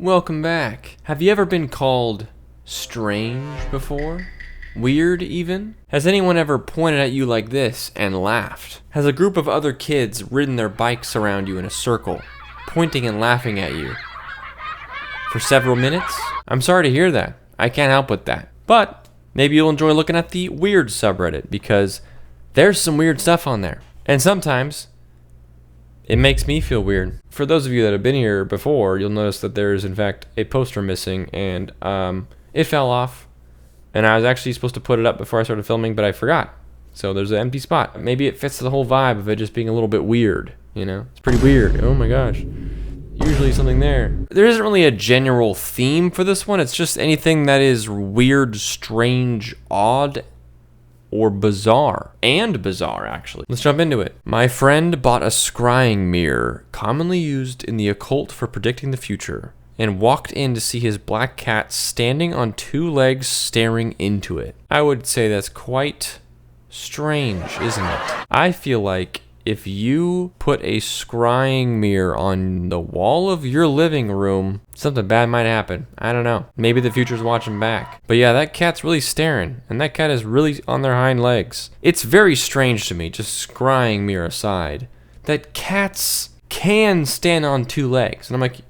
welcome back. Have you ever been called strange before? Weird even? Has anyone ever pointed at you like this and laughed? Has a group of other kids ridden their bikes around you in a circle, pointing and laughing at you for several minutes? I'm sorry to hear that. I can't help with that. But maybe you'll enjoy looking at the weird subreddit because there's some weird stuff on there. And sometimes it makes me feel weird. For those of you that have been here before, you'll notice that there is in fact a poster missing, and it fell off. And I was actually supposed to put it up before I started filming, but I forgot. So there's an empty spot. Maybe it fits the whole vibe of it just being a little bit weird, you know? It's pretty weird. Oh my gosh. Usually something there. There isn't really a general theme for this one. It's just anything that is weird, strange, odd, or bizarre. And bizarre, actually. Let's jump into it. My friend bought a scrying mirror, commonly used in the occult for predicting the future, and walked in to see his black cat standing on two legs staring into it. I would say that's quite strange, isn't it? I feel like if you put a scrying mirror on the wall of your living room, something bad might happen. I don't know. Maybe the future's watching back. But yeah, that cat's really staring, and that cat is really on their hind legs. It's very strange to me, just scrying mirror aside, that cats can stand on two legs. And I'm like,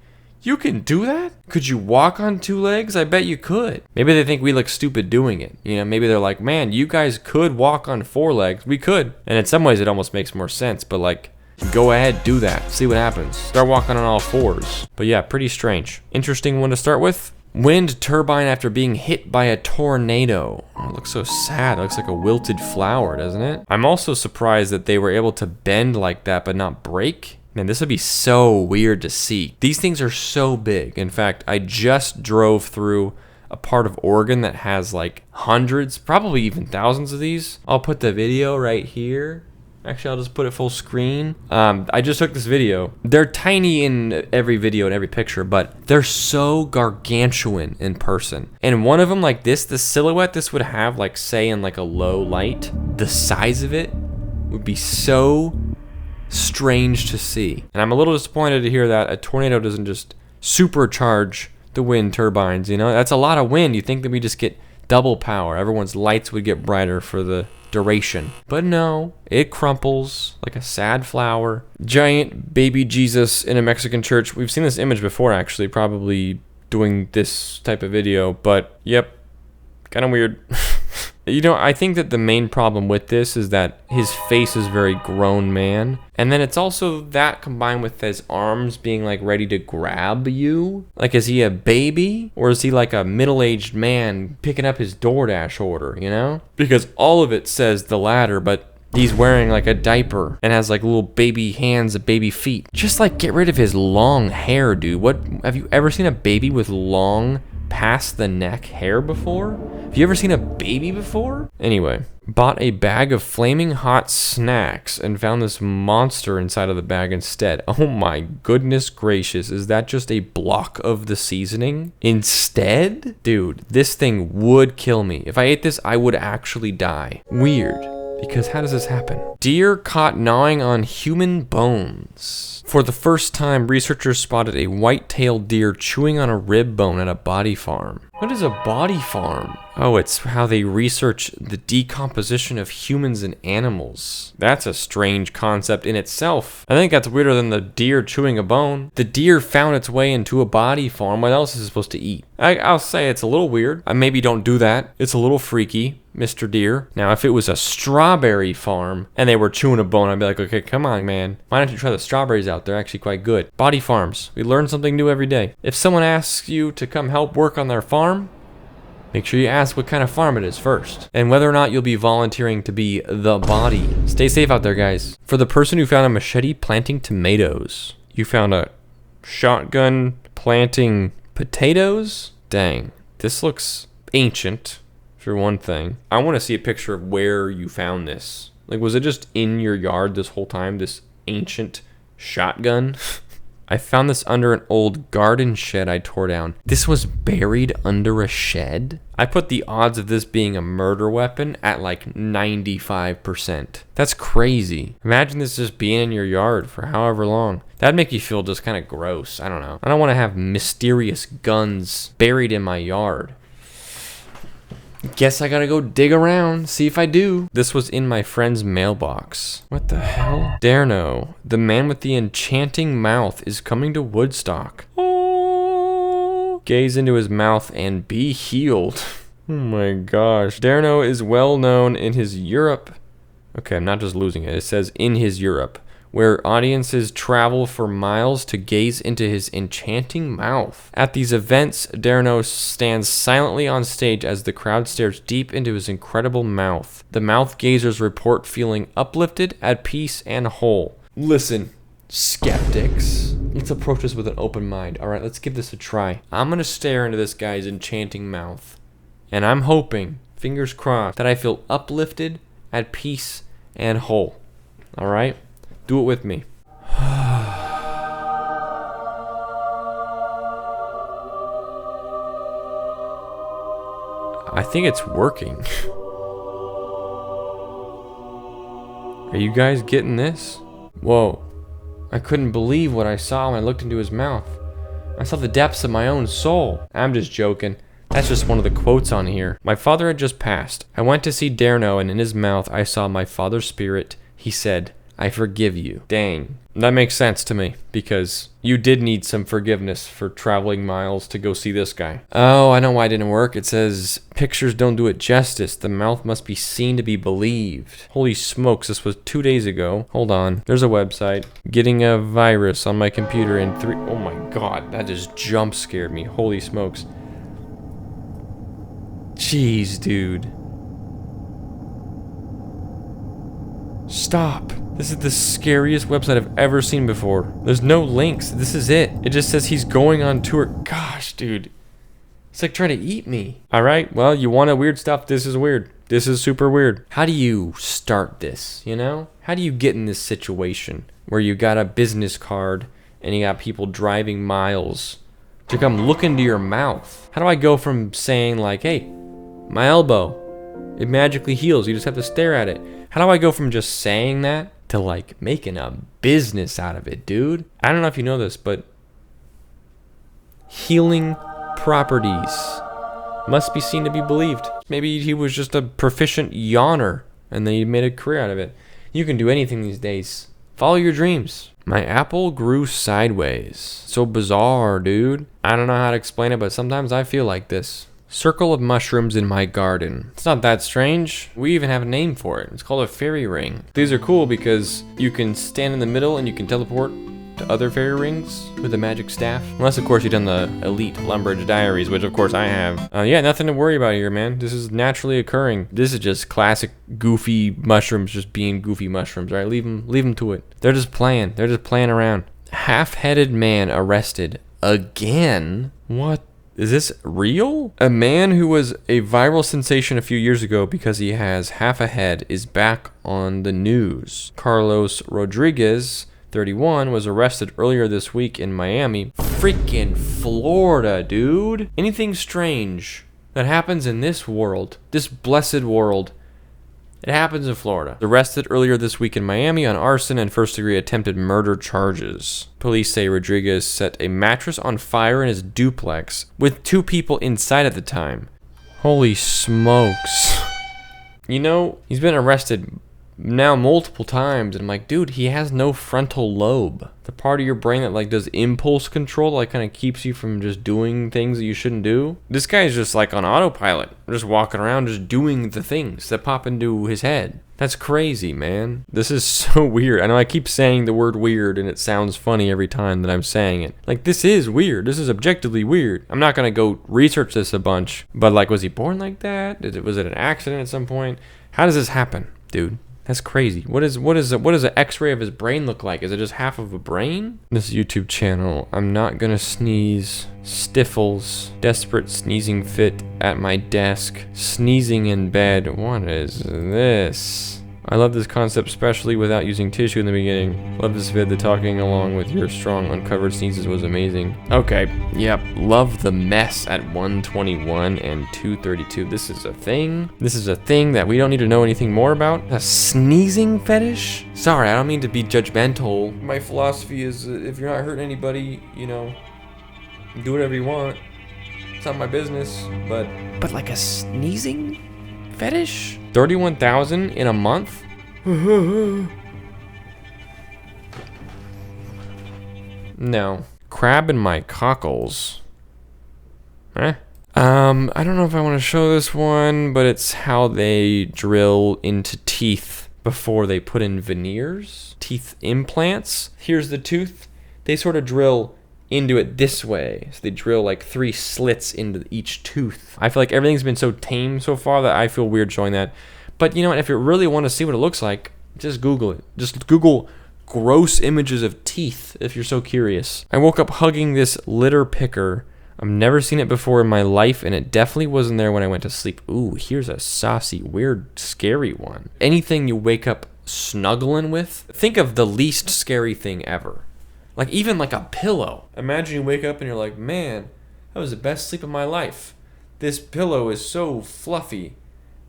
you can do that? Could you walk on two legs? I bet you could. Maybe they think we look stupid doing it. You know, maybe they're like, man, you guys could walk on four legs. We could. And in some ways it almost makes more sense, but like, go ahead, do that. See what happens. Start walking on all fours. But yeah, pretty strange. Interesting one to start with. Wind turbine after being hit by a tornado. Oh, it looks so sad. It looks like a wilted flower, doesn't it? I'm also surprised that they were able to bend like that but not break. Man, this would be so weird to see. These things are so big. In fact, I just drove through a part of Oregon that has like hundreds, probably even thousands of these. I'll put the video right here. Actually, I'll just put it full screen. I just took this video. They're tiny in every video and every picture, but they're so gargantuan in person. And one of them like this, the silhouette this would have, like say in like a low light, the size of it would be so strange to see. And I'm a little disappointed to hear that a tornado doesn't just supercharge the wind turbines, you know? That's a lot of wind. You think that we just get double power. Everyone's lights would get brighter for the duration. But no, it crumples like a sad flower. Giant baby Jesus in a Mexican church. We've seen this image before, actually, probably doing this type of video, but yep, kind of weird. You know, I think that the main problem with this is that his face is very grown man. And then it's also that combined with his arms being like ready to grab you. Like, is he a baby? Or is he like a middle-aged man picking up his DoorDash order, you know? Because all of it says the latter, but he's wearing like a diaper and has like little baby hands and baby feet. Just like get rid of his long hair, dude. What, have you ever seen a baby with long past the neck hair before? Have you ever seen a baby before? Anyway, bought a bag of flaming hot snacks and found this monster inside of the bag instead. Oh my goodness gracious, is that just a block of the seasoning instead? Dude, this thing would kill me. If I ate this, I would actually die. Weird. Because how does this happen? Deer caught gnawing on human bones. For the first time, researchers spotted a white-tailed deer chewing on a rib bone at a body farm. What is a body farm? Oh, it's how they research the decomposition of humans and animals. That's a strange concept in itself. I think that's weirder than the deer chewing a bone. The deer found its way into a body farm. What else is it supposed to eat? I'll say it's a little weird. Maybe don't do that. It's a little freaky, Mr. Deer. Now, if it was a strawberry farm and they were chewing a bone, I'd be like, okay, come on, man. Why don't you try the strawberries out? They're actually quite good. Body farms. We learn something new every day. If someone asks you to come help work on their farm, make sure you ask what kind of farm it is first, and whether or not you'll be volunteering to be the body. Stay safe out there, guys. For the person who found a machete planting tomatoes, you found a shotgun planting potatoes? Dang, this looks ancient, for one thing. I want to see a picture of where you found this. Like, was it just in your yard this whole time, this ancient shotgun? I found this under an old garden shed I tore down. This was buried under a shed? I put the odds of this being a murder weapon at like 95%. That's crazy. Imagine this just being in your yard for however long. That'd make you feel just kind of gross. I don't know. I don't want to have mysterious guns buried in my yard. Guess I gotta go dig around, see if I do. This was in my friend's mailbox. What the hell? Derno, the man with the enchanting mouth, is coming to Woodstock. Oh. Gaze into his mouth and be healed. Oh my gosh. Derno is well known in his Europe. Okay, I'm not just losing it. It says in his Europe, where audiences travel for miles to gaze into his enchanting mouth. At these events, Derno stands silently on stage as the crowd stares deep into his incredible mouth. The mouth gazers report feeling uplifted, at peace, and whole. Listen, skeptics, let's approach this with an open mind. All right, let's give this a try. I'm gonna stare into this guy's enchanting mouth, and I'm hoping, fingers crossed, that I feel uplifted, at peace, and whole. All right? Do it with me. I think it's working. Are you guys getting this? Whoa. I couldn't believe what I saw when I looked into his mouth. I saw the depths of my own soul. I'm just joking. That's just one of the quotes on here. My father had just passed. I went to see Derno, and in his mouth I saw my father's spirit. He said, I forgive you. Dang. That makes sense to me, because you did need some forgiveness for traveling miles to go see this guy. Oh, I know why it didn't work. It says, pictures don't do it justice. The mouth must be seen to be believed. Holy smokes, this was 2 days ago. Hold on. There's a website. Getting a virus on my computer in 3... Oh my god, that just jump scared me. Holy smokes. Jeez, dude. Stop. This is the scariest website I've ever seen before. There's no links. This is it. It just says he's going on tour. Gosh, dude. It's like trying to eat me. Alright, well, you wanted weird stuff. This is weird. This is super weird. How do you start this, you know? How do you get in this situation where you got a business card and you got people driving miles to come look into your mouth? How do I go from saying like, hey, my elbow, it magically heals. You just have to stare at it. How do I go from just saying that to like making a business out of it, dude? I don't know if you know this, but healing properties must be seen to be believed. Maybe he was just a proficient yawner and then he made a career out of it. You can do anything these days. Follow your dreams. My apple grew sideways. So bizarre, dude. I don't know how to explain it, but sometimes I feel like this. Circle of mushrooms in my garden. It's not that strange. We even have a name for it. It's called a fairy ring. These are cool because you can stand in the middle and you can teleport to other fairy rings with a magic staff. Unless, of course, you've done the Elite Lumbridge Diaries, which, of course, I have. Yeah, nothing to worry about here, man. This is naturally occurring. This is just classic goofy mushrooms just being goofy mushrooms, right? Leave them to it. They're just playing. They're just playing around. Half-headed man arrested. Again? What? Is this real? A man who was a viral sensation a few years ago because he has half a head is back on the news. Carlos Rodriguez, 31, was arrested earlier this week in Miami. Freaking Florida, dude. Anything strange that happens in this world, this blessed world, it happens in Florida. Arrested earlier this week in Miami on arson and first-degree attempted murder charges. Police say Rodriguez set a mattress on fire in his duplex with 2 people inside at the time. Holy smokes. You know, he's been arrested now multiple times, and I'm like, dude, he has no frontal lobe. The part of your brain that like does impulse control, like kind of keeps you from just doing things that you shouldn't do. This guy's just like on autopilot, just walking around, just doing the things that pop into his head. That's crazy, man. This is so weird. I know I keep saying the word weird and it sounds funny every time that I'm saying it. Like, this is weird. This is objectively weird. I'm not gonna go research this a bunch, but like, was he born like that? Was it an accident at some point? How does this happen, dude? That's crazy. What does an X-ray of his brain look like? Is it just half of a brain? This YouTube channel, I'm not gonna sneeze. Stiffles, desperate sneezing fit at my desk, sneezing in bed. What is this? I love this concept, especially without using tissue in the beginning. Love this vid. The talking along with your strong uncovered sneezes was amazing. Okay, yep. Love the mess at 121 and 232. This is a thing. This is a thing that we don't need to know anything more about. A sneezing fetish? Sorry, I don't mean to be judgmental. My philosophy is if you're not hurting anybody, you know, do whatever you want. It's not my business, but like a sneezing fetish? 31,000 in a month? No. Crab in my cockles. Huh? I don't know if I want to show this one, but it's how they drill into teeth before they put in veneers. Teeth implants. Here's the tooth. They sort of drill into it this way. So they drill like 3 slits into each tooth. I feel like everything's been so tame so far that I feel weird showing that. But you know what, if you really want to see what it looks like, just Google it. Just Google gross images of teeth if you're so curious. I woke up hugging this litter picker. I've never seen it before in my life, and it definitely wasn't there when I went to sleep. Ooh, here's a saucy, weird, scary one. Anything you wake up snuggling with, think of the least scary thing ever. Like even like a pillow. Imagine you wake up and you're like, man, that was the best sleep of my life. This pillow is so fluffy.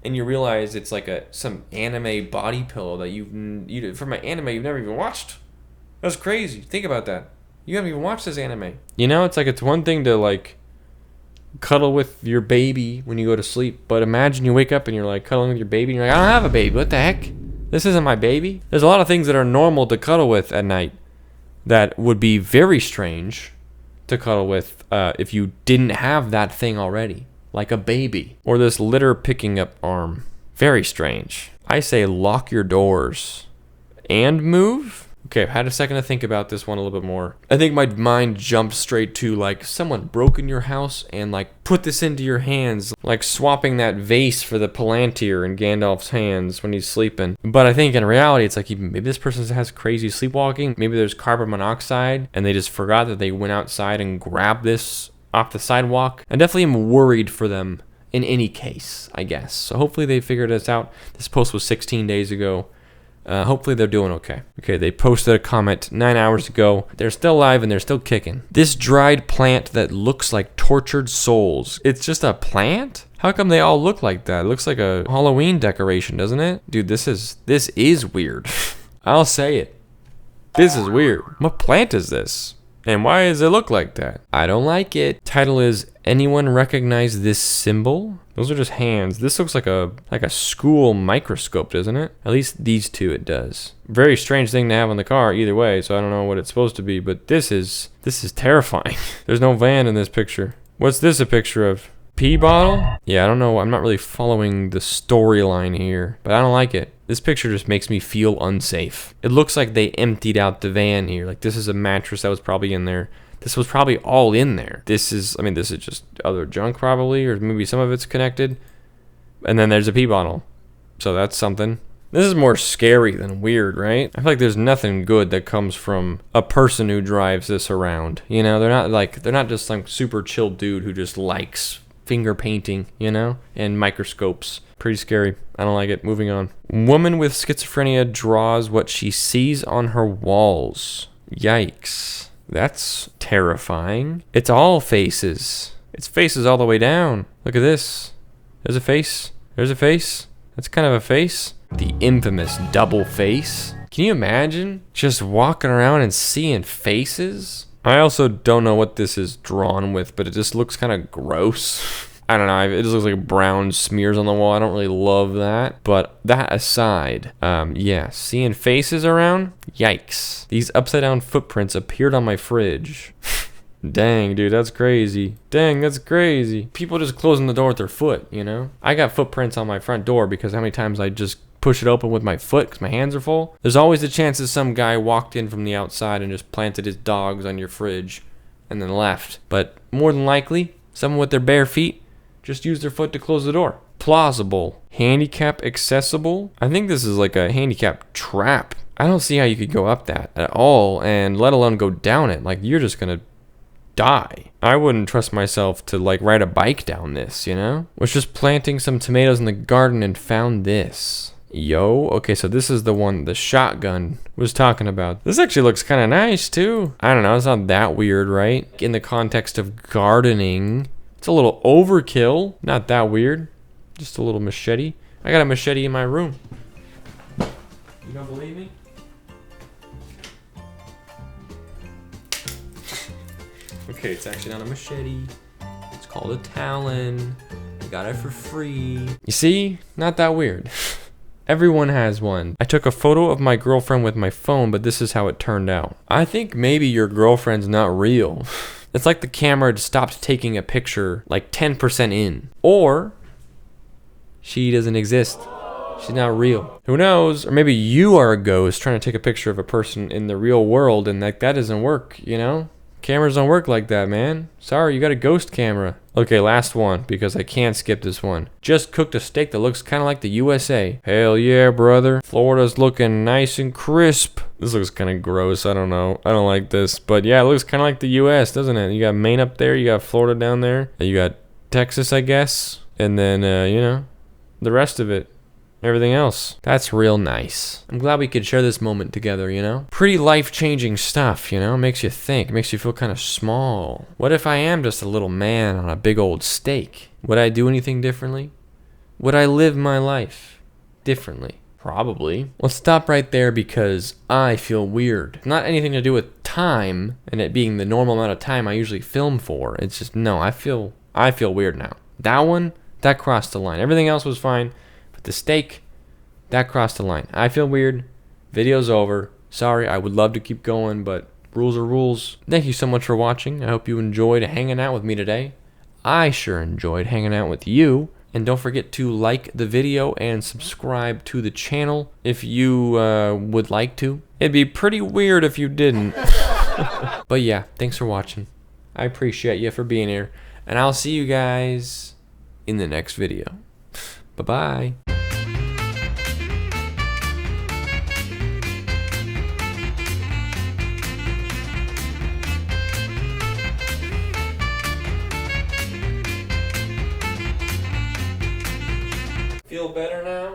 And you realize it's like some anime body pillow that from an anime you've never even watched. That's crazy. Think about that. You haven't even watched this anime. You know, it's one thing to like cuddle with your baby when you go to sleep, but imagine you wake up and you're like cuddling with your baby and you're like, I don't have a baby. What the heck? This isn't my baby. There's a lot of things that are normal to cuddle with at night that would be very strange to cuddle with if you didn't have that thing already. Like a baby. Or this litter picking up arm. Very strange. I say lock your doors. And move? Okay, I've had a second to think about this one a little bit more. I think my mind jumped straight to like someone broke in your house and like put this into your hands. Like swapping that vase for the Palantir in Gandalf's hands when he's sleeping. But I think in reality it's like maybe this person has crazy sleepwalking. Maybe there's carbon monoxide and they just forgot that they went outside and grabbed this off the sidewalk. I definitely am worried for them in any case, I guess. So hopefully they figured this out. This post was 16 days ago. Hopefully they're doing okay. Okay, they posted a comment 9 hours ago. They're still alive and they're still kicking. This dried plant that looks like tortured souls. It's just a plant? How come they all look like that? It looks like a Halloween decoration, doesn't it? Dude, this is weird. I'll say it. This is weird. What plant is this? And why does it look like that? I don't like it. Title is, anyone recognize this symbol? Those are just hands. This looks like a school microscope, doesn't it? At least these two it does. Very strange thing to have on the car either way, so I don't know what it's supposed to be, but this is terrifying. There's no van in this picture. What's this a picture of? Pee bottle? Yeah, I don't know. I'm not really following the storyline here, but I don't like it. This picture just makes me feel unsafe. It looks like they emptied out the van here. Like this is a mattress that was probably in there. This was probably all in there. This is just other junk probably, or maybe some of it's connected. And then there's a pee bottle. So that's something. This is more scary than weird, right? I feel like there's nothing good that comes from a person who drives this around. You know, they're not just like super chill dude who just likes finger painting, you know, and microscopes. Pretty scary. I don't like it. Moving on. Woman with schizophrenia draws what she sees on her walls. Yikes. That's terrifying. It's all faces. It's faces all the way down. Look at this. There's a face. There's a face. That's kind of a face. The infamous double face. Can you imagine just walking around and seeing faces? I also don't know what this is drawn with, but it just looks kind of gross. I don't know, it just looks like brown smears on the wall. I don't really love that. But that aside, yeah, seeing faces around, yikes. These upside down footprints appeared on my fridge. Dang, dude, that's crazy. Dang, that's crazy. People just closing the door with their foot, you know? I got footprints on my front door because how many times I just push it open with my foot because my hands are full. There's always the chance that some guy walked in from the outside and just planted his dogs on your fridge and then left. But more than likely, someone with their bare feet just used their foot to close the door. Plausible. Handicap accessible? I think this is like a handicap trap. I don't see how you could go up that at all, and let alone go down it. Like, you're just gonna die. I wouldn't trust myself to like ride a bike down this, you know? Was just planting some tomatoes in the garden and found this. Yo, okay, so this is the one the shotgun was talking about. This actually looks kind of nice too. I don't know, it's not that weird, right? In the context of gardening, it's a little overkill. Not that weird. Just a little machete. I got a machete in my room. You don't believe me? Okay, it's actually not a machete. It's called a talon. I got it for free. You see? Not that weird. Everyone has one. I took a photo of my girlfriend with my phone, but this is how it turned out. I think maybe your girlfriend's not real. It's like the camera had stopped taking a picture like 10% in. Or she doesn't exist. She's not real. Who knows? Or maybe you are a ghost trying to take a picture of a person in the real world and that doesn't work, you know? Cameras don't work like that, man. Sorry, you got a ghost camera. Okay, last one, because I can't skip this one. Just cooked a steak that looks kind of like the USA. Hell yeah, brother. Florida's looking nice and crisp. This looks kind of gross. I don't know. I don't like this. But yeah, it looks kind of like the US, doesn't it? You got Maine up there. You got Florida down there. You got Texas, I guess. And then, you know, the rest of it. Everything else. That's real nice. I'm glad we could share this moment together, you know? Pretty life-changing stuff, you know? Makes you think. Makes you feel kind of small. What if I am just a little man on a big old steak? Would I do anything differently? Would I live my life differently? Probably. Let's stop right there because I feel weird. Not anything to do with time and it being the normal amount of time I usually film for. It's just, no, I feel weird now. That one, that crossed the line. Everything else was fine. The steak, that crossed the line. I feel weird. Video's over. Sorry, I would love to keep going, but rules are rules. Thank you so much for watching. I hope you enjoyed hanging out with me today. I sure enjoyed hanging out with you. And don't forget to like the video and subscribe to the channel if you would like to. It'd be pretty weird if you didn't. But yeah, thanks for watching. I appreciate you for being here. And I'll see you guys in the next video. Bye-bye. Feel better now?